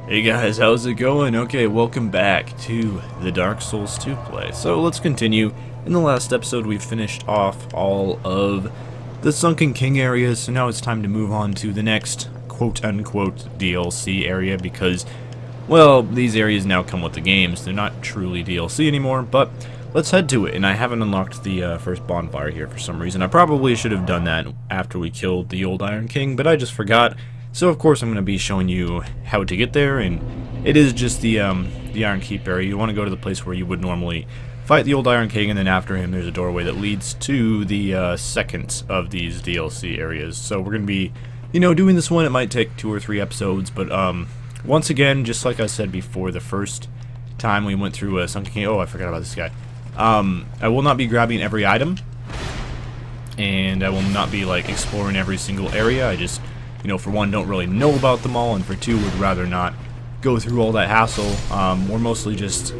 Hey guys, how's it going? Okay, welcome back to the Dark Souls 2 play. So let's continue. In the last episode we finished off all of the Sunken King areas, so now it's time to move on to the next quote-unquote DLC area because, well, these areas now come with the games. They're not truly DLC anymore, but let's head to it. And I haven't unlocked the first bonfire here for some reason. I probably should have done that after we killed the old Iron King, but I just forgot. So of course I'm going to be showing you how to get there, and it is just the Iron Keep area. You want to go to the place where you would normally fight the old Iron King, and then after him there's a doorway that leads to the second of these DLC areas. So we're going to be, doing this one. It might take 2 or 3 episodes, but once again, just like I said before, the first time we went through Sunken King, oh, I forgot about this guy. I will not be grabbing every item, and I will not be like exploring every single area. I just, for one, don't really know about them all, and for two, would rather not go through all that hassle. We're mostly just,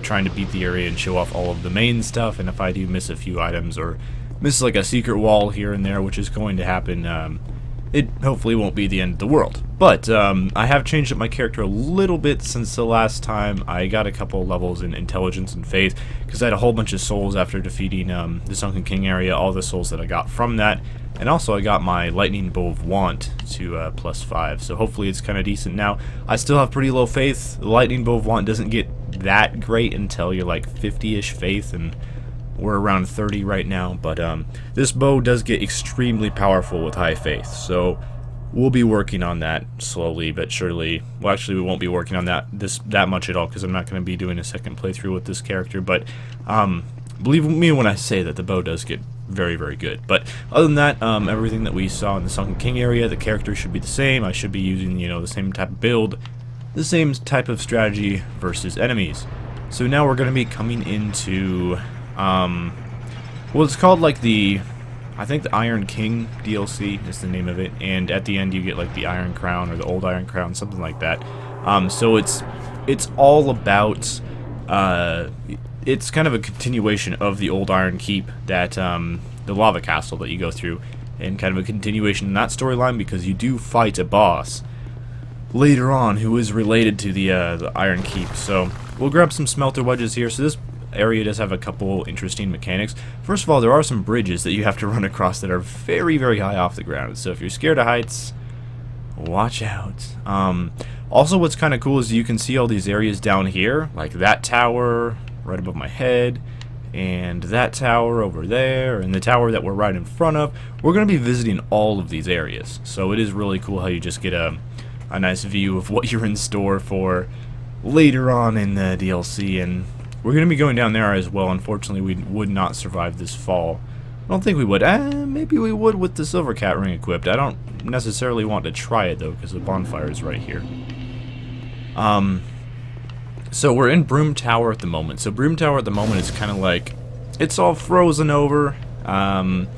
trying to beat the area and show off all of the main stuff, and if I do miss a few items or miss like a secret wall here and there, which is going to happen, it hopefully won't be the end of the world. But I have changed up my character a little bit since the last time. I got a couple levels in intelligence and faith because I had a whole bunch of souls after defeating the Sunken King area, all the souls that I got from that. And also I got my Lightning Bow of Want to +5, so hopefully it's kind of decent now. I still have pretty low faith. The Lightning Bow of Want doesn't get that great until you're like 50-ish faith, and we're around 30 right now. But this bow does get extremely powerful with high faith, so we'll be working on that slowly but surely. Well, actually, we won't be working on that much at all because I'm not going to be doing a second playthrough with this character. But believe me when I say that the bow does get very, very good. But other than that, everything that we saw in the Sunken King area, the character should be the same. I should be using, the same type of build, the same type of strategy versus enemies. So now we're going to be coming into, well, it's called like I think the Iron King DLC is the name of it, and at the end you get like the Iron Crown or the Old Iron Crown, something like that. So it's all about, it's kind of a continuation of the old Iron Keep, that the lava castle that you go through, and kind of a continuation in that storyline because you do fight a boss later on who is related to the Iron Keep. So we'll grab some smelter wedges here. So this area does have a couple interesting mechanics. First of all, there are some bridges that you have to run across that are very, very high off the ground. So if you're scared of heights, watch out. Also, what's kind of cool is you can see all these areas down here, like that tower right above my head, and that tower over there, and the tower that we're right in front of. We're going to be visiting all of these areas, so it is really cool how you just get a nice view of what you're in store for later on in the DLC. And we're going to be going down there as well. Unfortunately, we would not survive this fall. I don't think we would. Maybe we would with the Silver Cat ring equipped. I don't necessarily want to try it though because the bonfire is right here. So we're in Broom Tower at the moment. So Broom Tower at the moment is kind of like, it's all frozen over, and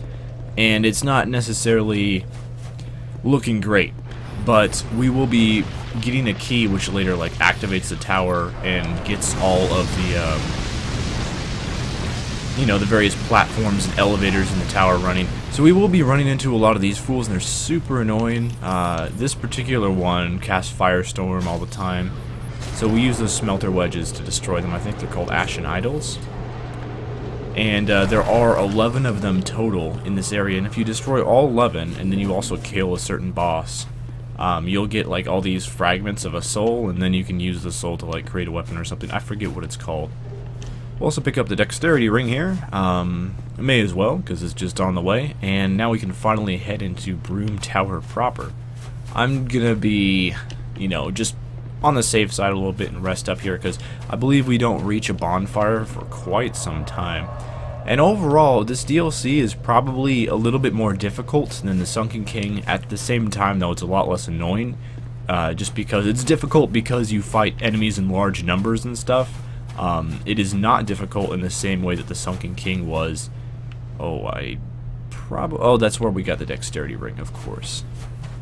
it's not necessarily looking great. But we will be getting a key which later like activates the tower and gets all of the, the various platforms and elevators in the tower running. So we will be running into a lot of these fools, and they're super annoying. This particular one casts Firestorm all the time. So we use those smelter wedges to destroy them. I think they're called Ashen Idols. And there are 11 of them total in this area. And if you destroy all 11, and then you also kill a certain boss, you'll get like all these fragments of a soul, and then you can use the soul to like create a weapon or something. I forget what it's called. We'll also pick up the dexterity ring here. May as well, because it's just on the way. And now we can finally head into Broom Tower proper. I'm gonna be, just on the safe side a little bit and rest up here because I believe we don't reach a bonfire for quite some time. And overall, this DLC is probably a little bit more difficult than the Sunken King. At the same time, though, it's a lot less annoying, just because it's difficult because you fight enemies in large numbers and stuff. It is not difficult in the same way that the Sunken King was. Oh, that's where we got the dexterity ring, of course.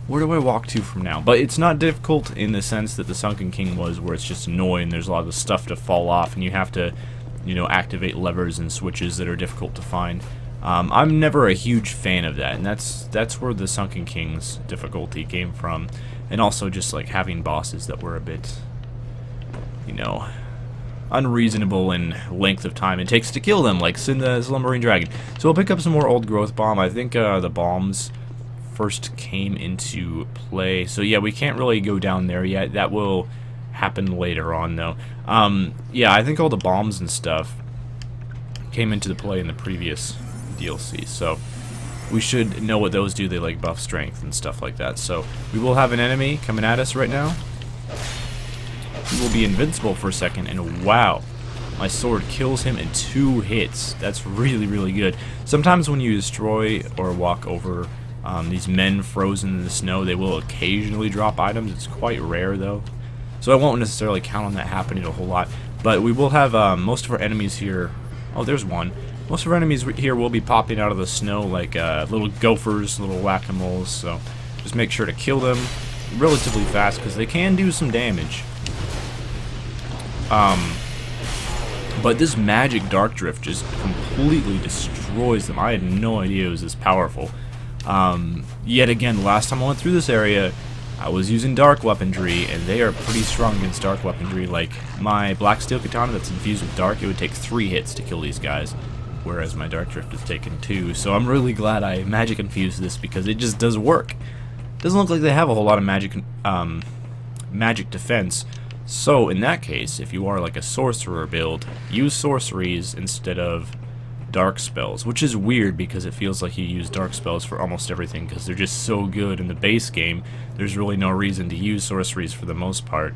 Where do I walk to from now? But it's not difficult in the sense that the Sunken King was, where it's just annoying. There's a lot of stuff to fall off, and you have to, activate levers and switches that are difficult to find. I'm never a huge fan of that, and that's where the Sunken King's difficulty came from. and also just like having bosses that were a bit, you know, unreasonable in length of time it takes to kill them, like Sin the Slumbering Dragon. So we'll pick up some more Old Growth Bomb. I think the bombs first came into play, so yeah, we can't really go down there yet. That will happen later on though. Yeah, I think all the bombs and stuff came into the play in the previous DLC, so we should know what those do. They like buff strength and stuff like that. So we will have an enemy coming at us right now. He will be invincible for a second, and wow, my sword kills him in 2 hits. That's really, really good. Sometimes when you destroy or walk over these men frozen in the snow, they will occasionally drop items. It's quite rare though, so I won't necessarily count on that happening a whole lot. But we will have most of our enemies here. Oh, there's one. Most of our enemies here will be popping out of the snow like little gophers, little whack-a-moles. So just make sure to kill them relatively fast because they can do some damage. But this magic Dark Drift just completely destroys them. I had no idea it was this powerful. Yet again, last time I went through this area, I was using dark weaponry, and they are pretty strong against dark weaponry. Like my Black Steel Katana that's infused with dark, it would take 3 hits to kill these guys, whereas my Dark Drift has taken 2. So I'm really glad I magic infused this because it just does work. Doesn't look like they have a whole lot of magic defense. So in that case, if you are like a sorcerer build, use sorceries instead of dark spells, which is weird because it feels like you use dark spells for almost everything because they're just so good in the base game. There's really no reason to use sorceries for the most part.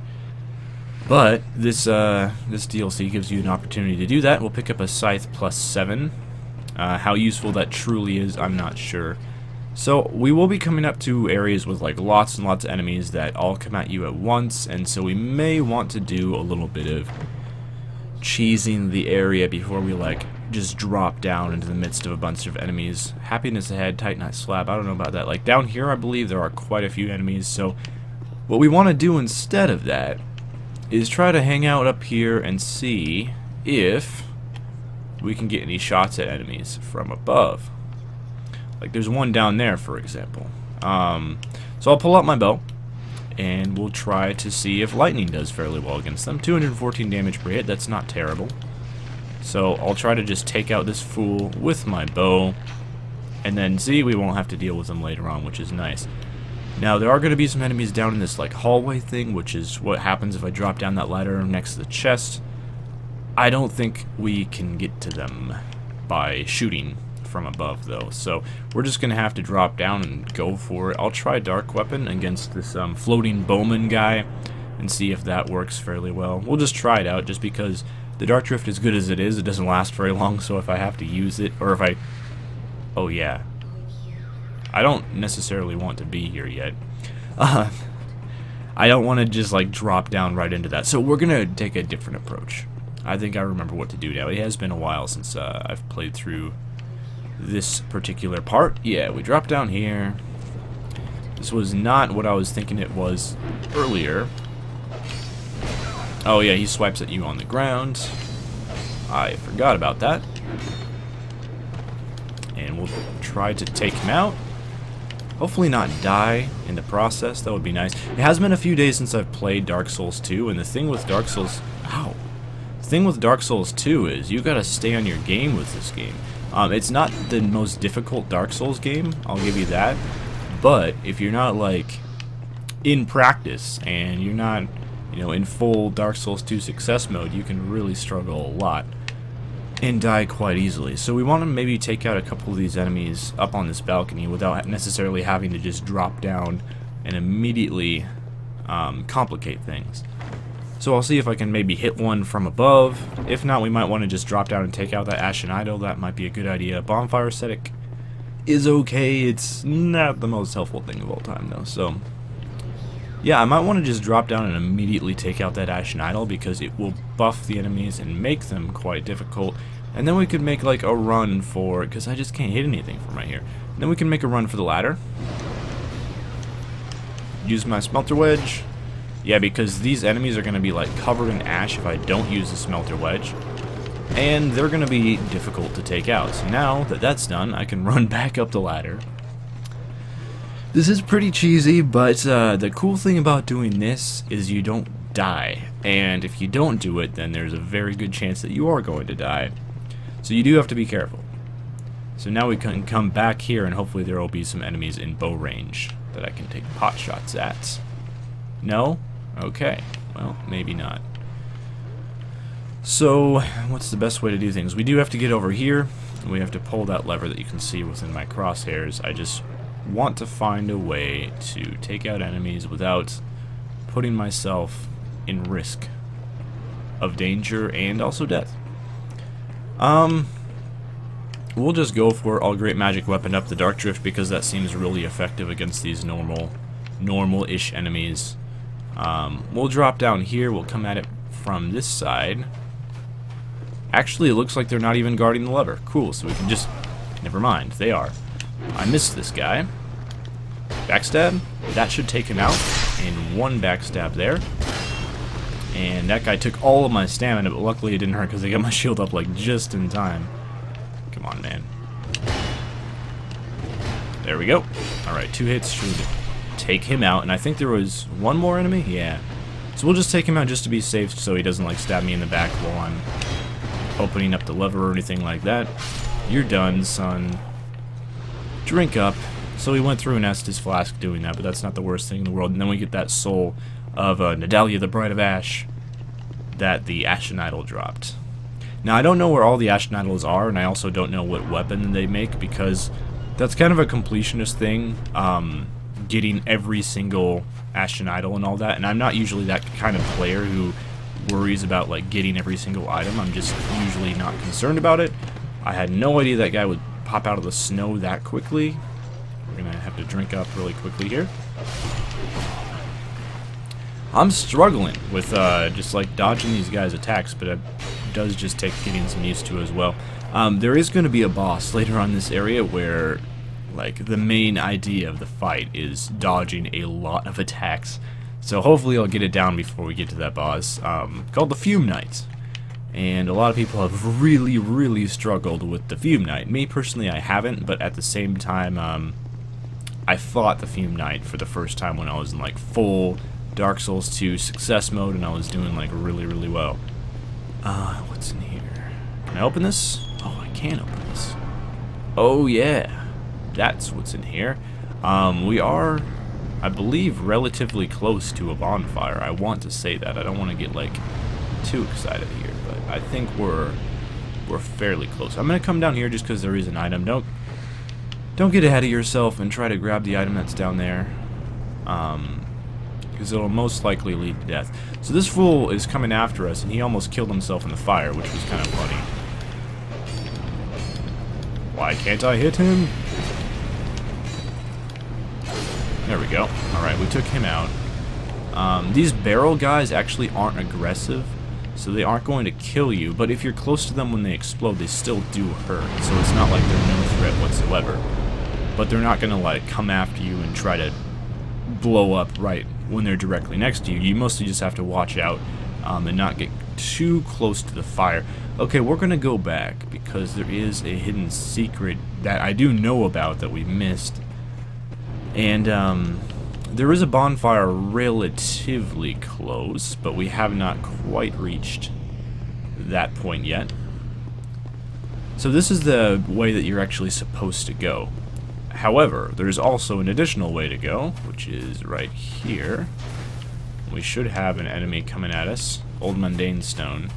But this this DLC gives you an opportunity to do that. We'll pick up a Scythe +7. How useful that truly is, I'm not sure. So we will be coming up to areas with like lots and lots of enemies that all come at you at once, and so we may want to do a little bit of cheesing the area before we like just drop down into the midst of a bunch of enemies. Happiness ahead, Titanite slab. I don't know about that. Like down here, I believe there are quite a few enemies. So what we want to do instead of that is try to hang out up here and see if we can get any shots at enemies from above. Like there's one down there, for example. So I'll pull out my bow, and we'll try to see if lightning does fairly well against them. 214 damage per hit, that's not terrible. So I'll try to just take out this fool with my bow, and then see, we won't have to deal with them later on, which is nice. Now there are going to be some enemies down in this like hallway thing, which is what happens if I drop down that ladder next to the chest. I don't think we can get to them by shooting from above though, so we're just gonna have to drop down and go for it. I'll try Dark Weapon against this floating bowman guy and see if that works fairly well. We'll just try it out just because the Dark Drift, as good as it is, it doesn't last very long, so if I have to use it, or if I... Oh yeah. I don't necessarily want to be here yet. I don't want to just like drop down right into that, so we're gonna take a different approach. I think I remember what to do now. It has been a while since I've played through this particular part. Yeah, we drop down here. This was not what I was thinking it was earlier. Oh yeah, he swipes at you on the ground. I forgot about that. And we'll try to take him out. Hopefully not die in the process. That would be nice. It has been a few days since I've played Dark Souls 2, and the thing with Dark Souls... Ow! The thing with Dark Souls 2 is you gotta stay on your game with this game. It's not the most difficult Dark Souls game, I'll give you that, but if you're not like in practice and you're not, you know, in full Dark Souls 2 success mode, you can really struggle a lot and die quite easily. So we want to maybe take out a couple of these enemies up on this balcony without necessarily having to just drop down and immediately complicate things. So I'll see if I can maybe hit one from above. If not, we might want to just drop down and take out that Ashen Idol. That might be a good idea. Bonfire Ascetic is okay. It's not the most helpful thing of all time, though. So, yeah, I might want to just drop down and immediately take out that Ashen Idol because it will buff the enemies and make them quite difficult. And then we could make, like, a run for... because I just can't hit anything from right here. And then we can make a run for the ladder. Use my Smelter Wedge. Yeah, because these enemies are going to be like covered in ash if I don't use the Smelter Wedge. And they're going to be difficult to take out. So now that that's done, I can run back up the ladder. This is pretty cheesy, but the cool thing about doing this is you don't die. And if you don't do it, then there's a very good chance that you are going to die. So you do have to be careful. So now we can come back here, and hopefully there will be some enemies in bow range that I can take pot shots at. No? Okay. Well, maybe not. So, what's the best way to do things? We do have to get over here, and we have to pull that lever that you can see within my crosshairs. I just want to find a way to take out enemies without putting myself in risk of danger and also death. We'll just go for All Great Magic Weapon up the Dark Drift because that seems really effective against these normal-ish enemies. We'll drop down here. We'll come at it from this side. Actually, it looks like they're not even guarding the lever. Cool, so we can just... Never mind, they are. I missed this guy. Backstab. That should take him out. And one backstab there. And that guy took all of my stamina, but luckily it didn't hurt because I got my shield up like just in time. Come on, man. There we go. Alright, 2 hits should take him out. And I think there was one more enemy? Yeah. So we'll just take him out just to be safe so he doesn't like stab me in the back while I'm opening up the lever or anything like that. You're done, son. Drink up. So he went through and Estus Flask doing that, but that's not the worst thing in the world. And then we get that soul of Nadalia, the Bride of Ash, that the Ashen Idol dropped. Now, I don't know where all the Ashen Idols are, and I also don't know what weapon they make, because that's kind of a completionist thing, getting every single Ashen Idol and all that, and I'm not usually that kind of player who worries about like getting every single item. I'm just usually not concerned about it. I had no idea that guy would pop out of the snow that quickly. We're gonna have to drink up really quickly here. I'm struggling with just like dodging these guys' attacks, but it does just take getting some used to as well. There is going to be a boss later on in this area where like the main idea of the fight is dodging a lot of attacks. So hopefully I'll get it down before we get to that boss, called the Fume Knight. And a lot of people have really struggled with the Fume Knight. Me personally, I haven't, but at the same time, I fought the Fume Knight for the first time when I was in like full Dark Souls 2 success mode, and I was doing like really well. What's in here? Can I open this? Oh, I can open this. Oh yeah, that's what's in here. We are, I believe, relatively close to a bonfire. I want to say that. I don't want to get like too excited here, but I think we're fairly close. I'm gonna come down here just because there is an item. Don't get ahead of yourself and try to grab the item that's down there, because it'll most likely lead to death. So this fool is coming after us, and he almost killed himself in the fire, which was kind of funny. Why can't I hit him? There we go. Alright, we took him out. These barrel guys actually aren't aggressive, so they aren't going to kill you, but if you're close to them when they explode, they still do hurt. So it's not like they're no threat whatsoever. But they're not going to like come after you and try to blow up right when they're directly next to you. You mostly just have to watch out and not get too close to the fire. Okay, we're going to go back because there is a hidden secret that I do know about that we missed. And there is a bonfire relatively close, but we have not quite reached that point yet. So this is the way that you're actually supposed to go. However, there's also an additional way to go, which is right here. We should have an enemy coming at us. Old Mundane Stone.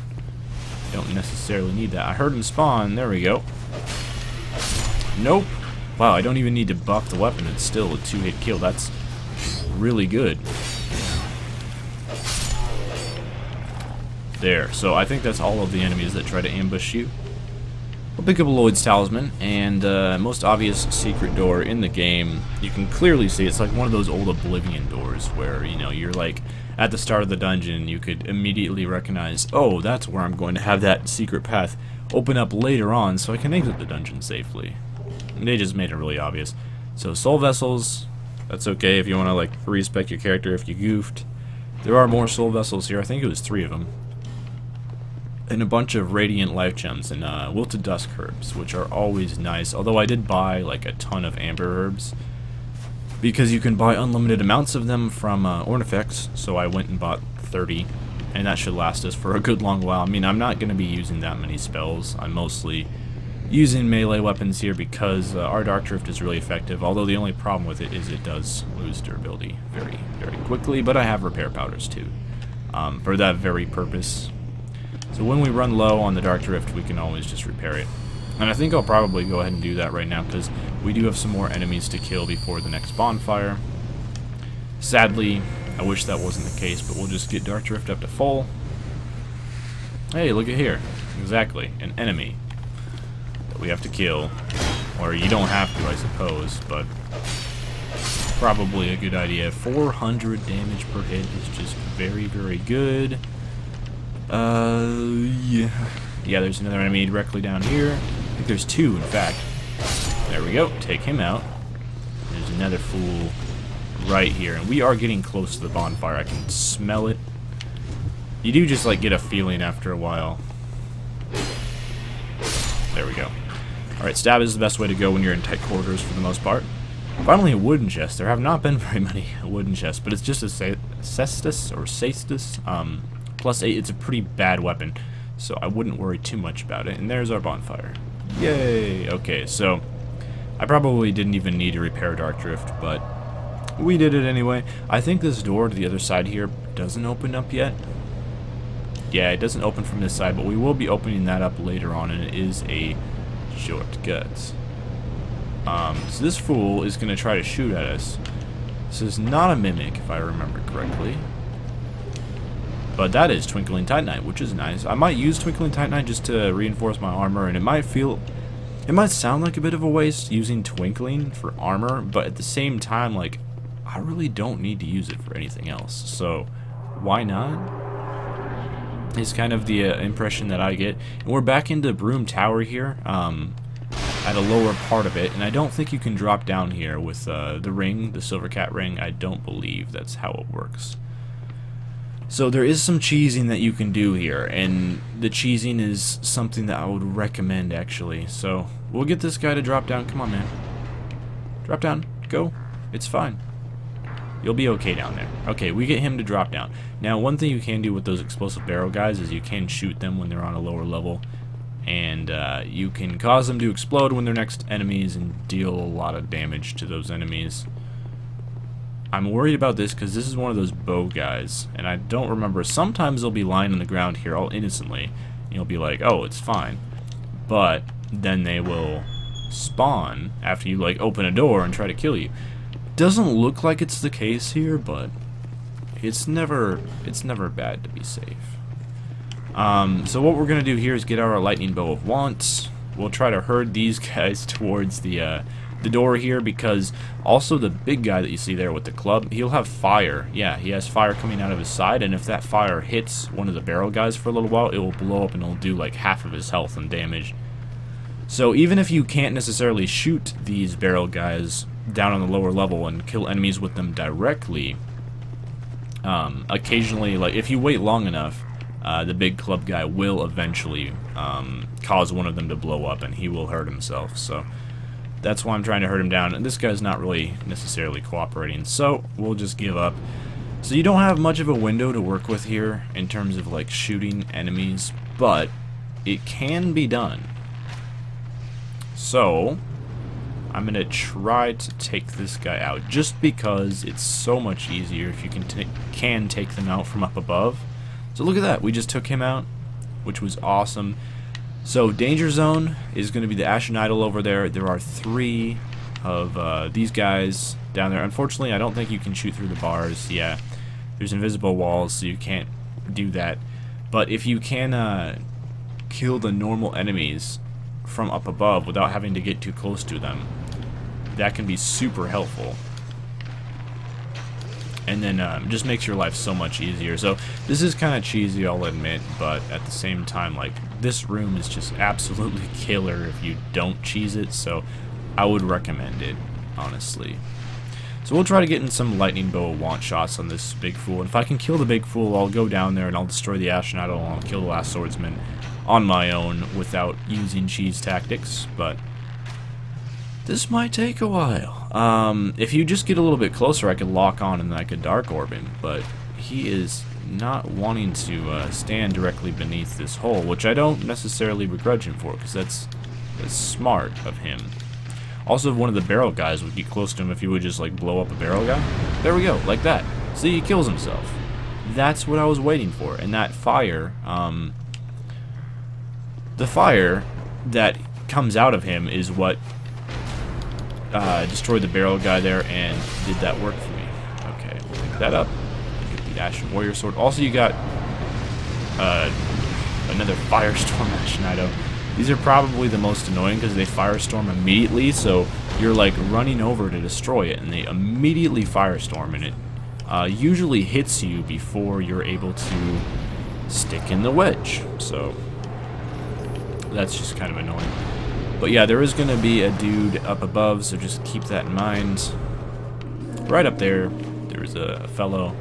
Don't necessarily need that. I heard him spawn. There we go. Nope. Wow, I don't even need to buff the weapon. It's still a 2-hit kill. That's really good. There. So I think that's all of the enemies that try to ambush you. We'll pick up Lloyd's Talisman, and most obvious secret door in the game. You can clearly see it's like one of those old Oblivion doors where, you know, you're like at the start of the dungeon, you could immediately recognize, oh, that's where I'm going to have that secret path open up later on so I can exit the dungeon safely. And they just made it really obvious. So soul vessels, that's okay if you want to like respec your character if you goofed. There are more soul vessels here. I think it was 3 of them. And a bunch of Radiant Life Gems and Wilted Dusk Herbs, which are always nice. Although I did buy like a ton of Amber Herbs. because you can buy unlimited amounts of them from Ornifex, so I went and bought 30, and that should last us for a good long while. I mean, I'm not going to be using that many spells. I'm mostly using melee weapons here because our Dark Drift is really effective, although the only problem with it is it does lose durability very, very quickly, but I have repair powders too, for that very purpose. So when we run low on the Dark Drift, we can always just repair it. And I think I'll probably go ahead and do that right now, because we do have some more enemies to kill before the next bonfire. Sadly, I wish that wasn't the case, but we'll just get Dark Drift up to full. Hey, look at here. Exactly, an enemy that we have to kill. Or you don't have to, I suppose, but probably a good idea. 400 damage per hit is just very, very good. Yeah, there's another enemy directly down here. I think there's two, in fact. There we go. Take him out. There's another fool right here. And we are getting close to the bonfire. I can smell it. You do just, like, get a feeling after a while. There we go. Alright, stab is the best way to go when you're in tight quarters for the most part. Finally, a wooden chest. There have not been very many wooden chests, but it's just a cestus or cestus. Plus 8, it's a pretty bad weapon, so I wouldn't worry too much about it. And there's our bonfire. Yay! Okay, so I probably didn't even need to repair Dark Drift, but we did it anyway. I think this door to the other side here doesn't open up yet. Yeah, it doesn't open from this side, but we will be opening that up later on, and it is a shortcut. So this fool is going to try to shoot at us. This is not a mimic, if I remember correctly. But that is Twinkling Titanite, which is nice. I might use Twinkling Titanite just to reinforce my armor, and it might sound like a bit of a waste using Twinkling for armor, but at the same time, like, I really don't need to use it for anything else. So, why not? Is kind of the impression that I get. And we're back into Broom Tower here, at a lower part of it, and I don't think you can drop down here with the ring, the Silver Cat ring. I don't believe that's how it works. So there is some cheesing that you can do here, and the cheesing is something that I would recommend, actually. So we'll get this guy to drop down. Come on, man. Drop down. Go. It's fine. You'll be okay down there. Okay, we get him to drop down. Now, one thing you can do with those explosive barrel guys is you can shoot them when they're on a lower level, and you can cause them to explode when they're next to enemies and deal a lot of damage to those enemies. I'm worried about this because this is one of those bow guys, and I don't remember. Sometimes they'll be lying on the ground here all innocently, and you'll be like, oh, it's fine. But then they will spawn after you, like, open a door and try to kill you. Doesn't look like it's the case here, but it's never bad to be safe. So what we're gonna do here is get our lightning bow of wants. We'll try to herd these guys towards the door here, because also the big guy that you see there with the club, he'll have fire. Yeah, he has fire coming out of his side, and if that fire hits one of the barrel guys for a little while, it will blow up and it'll do like half of his health and damage. So even if you can't necessarily shoot these barrel guys down on the lower level and kill enemies with them directly, occasionally, like if you wait long enough, the big club guy will eventually cause one of them to blow up, and he will hurt himself. So that's why I'm trying to hurt him down, and this guy's not really necessarily cooperating, so we'll just give up. So you don't have much of a window to work with here in terms of like shooting enemies, but it can be done. So I'm gonna try to take this guy out, just because it's so much easier if you can take them out from up above. So look at that, we just took him out, which was awesome. So Danger Zone is going to be the Ashen Idol over there. There are 3 of these guys down there. Unfortunately, I don't think you can shoot through the bars. Yeah, there's invisible walls, so you can't do that. But if you can kill the normal enemies from up above without having to get too close to them, that can be super helpful. And then just makes your life so much easier. So this is kind of cheesy, I'll admit, but at the same time, like, this room is just absolutely killer if you don't cheese it, so I would recommend it, honestly. So we'll try to get in some lightning bow want shots on this big fool, and if I can kill the big fool, I'll go down there and I'll destroy the Ashen Idol, and I'll kill the last swordsman on my own without using cheese tactics. But This might take a while. If you just get a little bit closer, I could lock on and then I could Dark Orb him, but he is not wanting to stand directly beneath this hole, which I don't necessarily begrudge him for, because that's smart of him. Also, if one of the barrel guys would get close to him, if he would just like blow up a barrel guy. There we go, like that. See, he kills himself. That's what I was waiting for. And that fire, the fire that comes out of him is what destroyed the barrel guy there and did that work for me. Okay, pick that up. Get the Ashen Warrior Sword. Also, you got another Firestorm Ashen Item. These are probably the most annoying because they Firestorm immediately, so you're like running over to destroy it, and they immediately Firestorm, and it usually hits you before you're able to stick in the wedge. So that's just kind of annoying. But yeah, there is going to be a dude up above, so just keep that in mind. Right up there, there's a fellow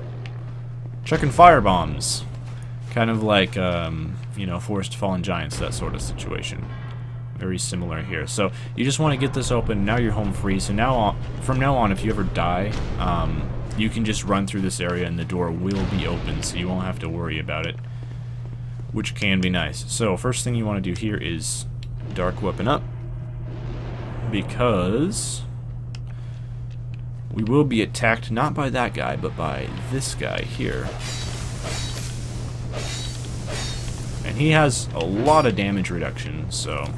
chucking firebombs. Kind of like, you know, Forest Fallen Giants, that sort of situation. Very similar here. So you just want to get this open. Now you're home free. So now, from now on, if you ever die, you can just run through this area and the door will be open, so you won't have to worry about it, which can be nice. So first thing you want to do here is Dark Weapon up, because we will be attacked not by that guy, but by this guy here. And he has a lot of damage reduction, so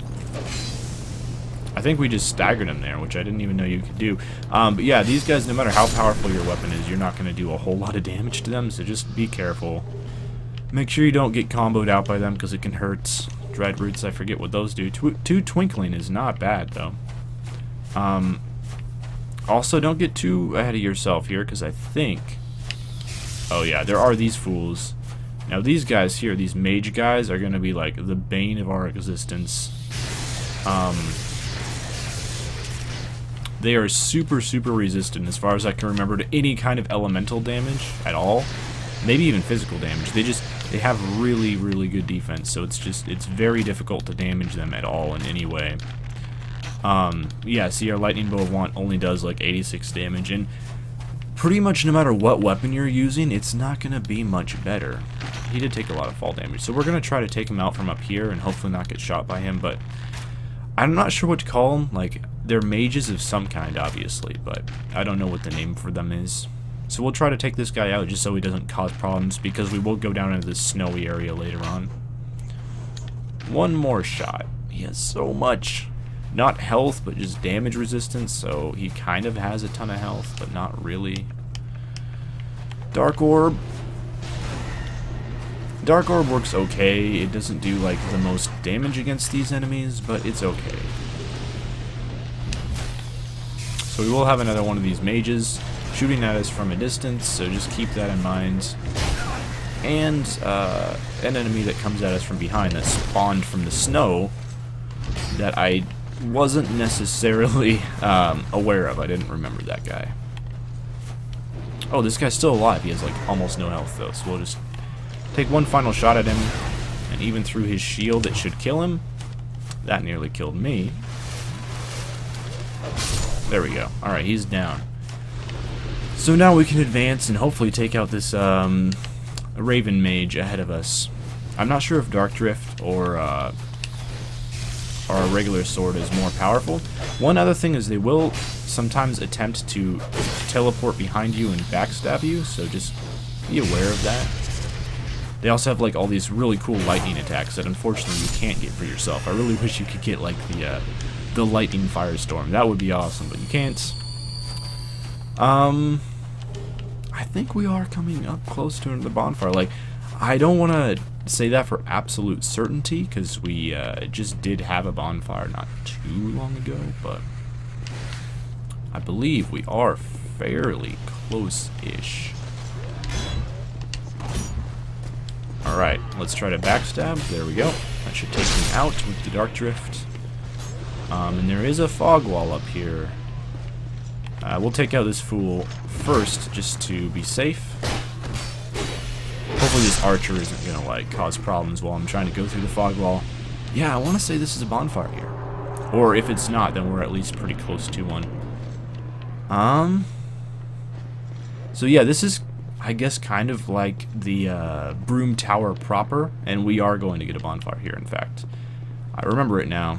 I think we just staggered him there, which I didn't even know you could do. But yeah, these guys, no matter how powerful your weapon is, you're not going to do a whole lot of damage to them, so just be careful. Make sure you don't get comboed out by them, because it can hurt. Dread Roots, I forget what those do. Two Twinkling is not bad, though. Also, don't get too ahead of yourself here, because I think... Oh yeah, there are these fools. Now these guys here, these mage guys, are going to be like the bane of our existence. They are super, super resistant, as far as I can remember, to any kind of elemental damage at all. Maybe even physical damage. They have really, really good defense, so it's very difficult to damage them at all in any way. Yeah, see, our Lightning Bow of Want only does like 86 damage, and pretty much no matter what weapon you're using, it's not going to be much better. He did take a lot of fall damage, so we're going to try to take him out from up here and hopefully not get shot by him, but I'm not sure what to call them. Like, they're mages of some kind, obviously, but I don't know what the name for them is. So we'll try to take this guy out just so he doesn't cause problems, because we will go down into this snowy area later on. One more shot. He has so much, not health, but just damage resistance, so he kind of has a ton of health, but not really. Dark Orb. Dark Orb works okay. It doesn't do like the most damage against these enemies, but it's okay. So we will have another one of these mages shooting at us from a distance, so just keep that in mind. And an enemy that comes at us from behind that spawned from the snow that I wasn't necessarily aware of. I didn't remember that guy. Oh, this guy's still alive. He has like almost no health though, so we'll just take one final shot at him, and even through his shield it should kill him. That nearly killed me. There we go. Alright, he's down. So now we can advance and hopefully take out this Raven Mage ahead of us. I'm not sure if Dark Drift or a regular sword is more powerful. One other thing is they will sometimes attempt to teleport behind you and backstab you, so just be aware of that. They also have like all these really cool lightning attacks that unfortunately you can't get for yourself. I really wish you could get like the lightning firestorm. That would be awesome, but you can't. I think we are coming up close to the bonfire. Like, I don't want to say that for absolute certainty, because we just did have a bonfire not too long ago, but I believe we are fairly close-ish. Alright, let's try to backstab. There we go. That should take him out with the Dark Drift. And there is a fog wall up here. We'll take out this fool first, just to be safe. Hopefully this archer isn't gonna like cause problems while I'm trying to go through the fog wall. Yeah, I want to say this is a bonfire here. Or if it's not, then we're at least pretty close to one. So yeah, this is, I guess, kind of like the Broom Tower proper, and we are going to get a bonfire here, in fact. I remember it now.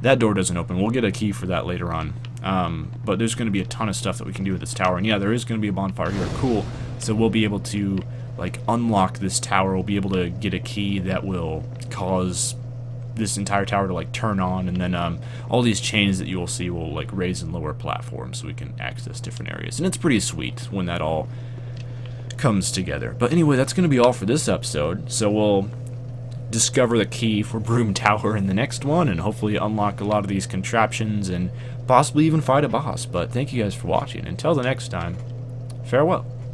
That door doesn't open. We'll get a key for that later on. But there's going to be a ton of stuff that we can do with this tower, and yeah, there is going to be a bonfire here. Cool. So we'll be able to, like, unlock this tower. We'll be able to get a key that will cause this entire tower to, like, turn on, and then all these chains that you will see will, like, raise and lower platforms so we can access different areas. And it's pretty sweet when that all comes together. But anyway, that's going to be all for this episode. So we'll discover the key for Broom Tower in the next one, and hopefully unlock a lot of these contraptions and possibly even fight a boss. But thank you guys for watching. Until the next time, farewell.